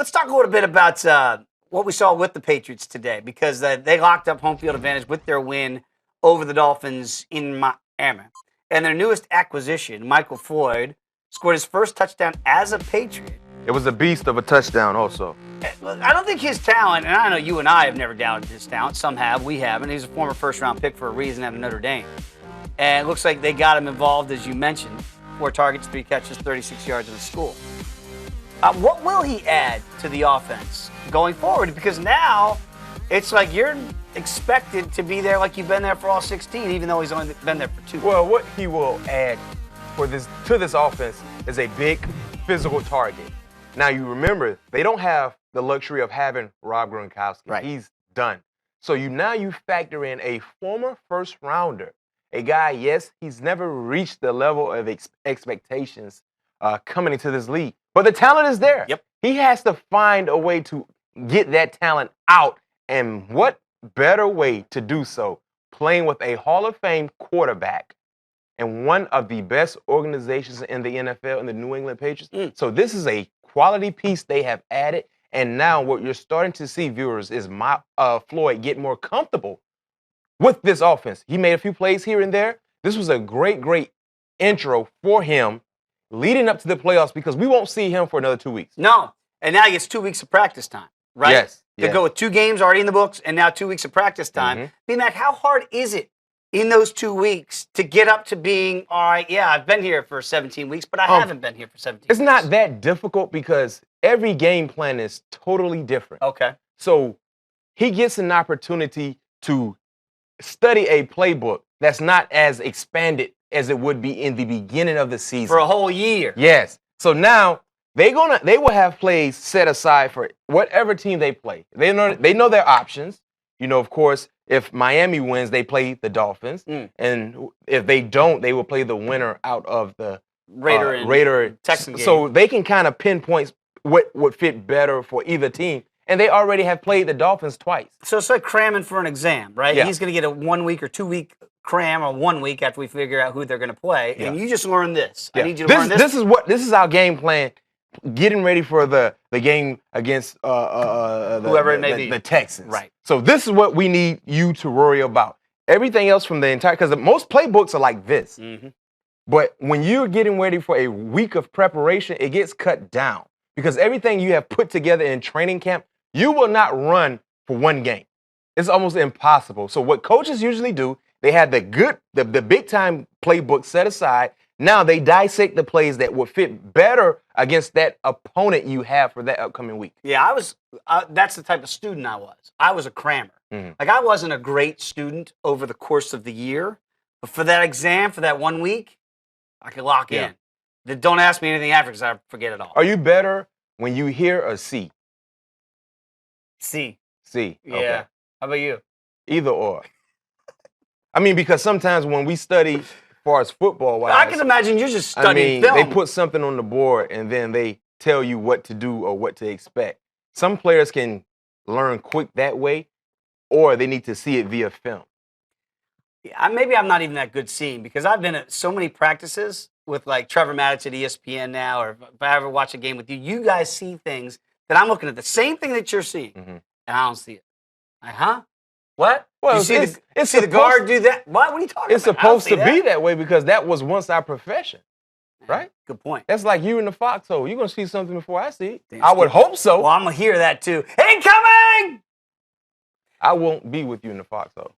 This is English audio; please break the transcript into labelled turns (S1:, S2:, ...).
S1: let's talk a little bit about what we saw with the Patriots today, because they locked up home field advantage with their win over the Dolphins in Miami. And their newest acquisition, Michael Floyd, scored his first touchdown as a Patriot.
S2: It was a beast of a touchdown also.
S1: I don't think his talent, and I know you and I have never doubted his talent. Some have, we haven't. He's a former first-round pick for a reason out of Notre Dame. And it looks like they got him involved, as you mentioned. 4 targets, 3 catches, 36 yards in the school. What will he add to the offense going forward? Because now it's like you're expected to be there like you've been there for all 16, even though he's only been there for 2.
S2: Well, what he will add to this offense is a big physical target. Now, you remember, they don't have the luxury of having Rob Gronkowski.
S1: Right.
S2: He's done. So you factor in a former first rounder, a guy, yes, he's never reached the level of expectations coming into this league. But the talent is there.
S1: Yep.
S2: He has to find a way to get that talent out. And what better way to do so? Playing with a Hall of Fame quarterback and one of the best organizations in the NFL, in the New England Patriots. So this is a quality piece they have added. And now what you're starting to see, viewers, is Floyd get more comfortable with this offense. He made a few plays here and there. This was a great, great intro for him leading up to the playoffs, because we won't see him for another 2 weeks.
S1: No. And now he gets 2 weeks of practice time, right?
S2: Yes.
S1: To go with 2 games already in the books and now 2 weeks of practice time. B-Mac, how hard is it in those 2 weeks to get up to being, all right, yeah, I've been here for 17 weeks, but I haven't been here for 17 weeks?
S2: It's not that difficult because every game plan is totally different.
S1: Okay.
S2: So he gets an opportunity to study a playbook that's not as expanded as it would be in the beginning of the season.
S1: For a whole year.
S2: Yes. So now they will have plays set aside for whatever team they play. They know their options. You know, of course, if Miami wins, they play the Dolphins. And if they don't, they will play the winner out of the Raider
S1: Texan game.
S2: So they can kind of pinpoint what would fit better for either team. And they already have played the Dolphins twice.
S1: So it's like cramming for an exam, right?
S2: Yeah.
S1: He's going to get a 1 week or 2 week cram, or 1 week after we figure out who they're going to play. And you just learn this.
S2: Yeah.
S1: I need you to learn this.
S2: This is our game plan, getting ready for the game against
S1: whoever it may be.
S2: The Texans.
S1: Right.
S2: So this is what we need you to worry about. Everything else from the entire, because most playbooks are like this. But when you're getting ready for a week of preparation, it gets cut down. Because everything you have put together in training camp, you will not run for 1 game. It's almost impossible. So what coaches usually do, they have the big time playbook set aside. Now they dissect the plays that would fit better against that opponent you have for that upcoming week.
S1: Yeah, that's the type of student I was. I was a crammer. Like, I wasn't a great student over the course of the year, but for that exam, for that 1 week, I could lock in. Then don't ask me anything after, because I forget it all.
S2: Are you better when you hear a C?
S1: C.
S2: C.
S1: Yeah.
S2: Okay.
S1: How about you?
S2: Either or. I mean, because sometimes when we study, as far as football-wise,
S1: I can imagine you're just studying film.
S2: They put something on the board and then they tell you what to do or what to expect. Some players can learn quick that way, or they need to see it via film.
S1: Yeah, maybe I'm not even that good seeing, because I've been at so many practices with like Trevor Maddich at ESPN now, or if I ever watch a game with you, you guys see things that I'm looking at, the same thing that you're seeing, and I don't see it. Like, huh? What?
S2: Well,
S1: you see the guard do that? What are you talking
S2: It's
S1: about?
S2: supposed to be that way because that was once our profession, right?
S1: Good point.
S2: That's like you in the foxhole. You're going to see something before I see it. I would hope so.
S1: Well, I'm going to hear that too. Incoming!
S2: I won't be with you in the foxhole.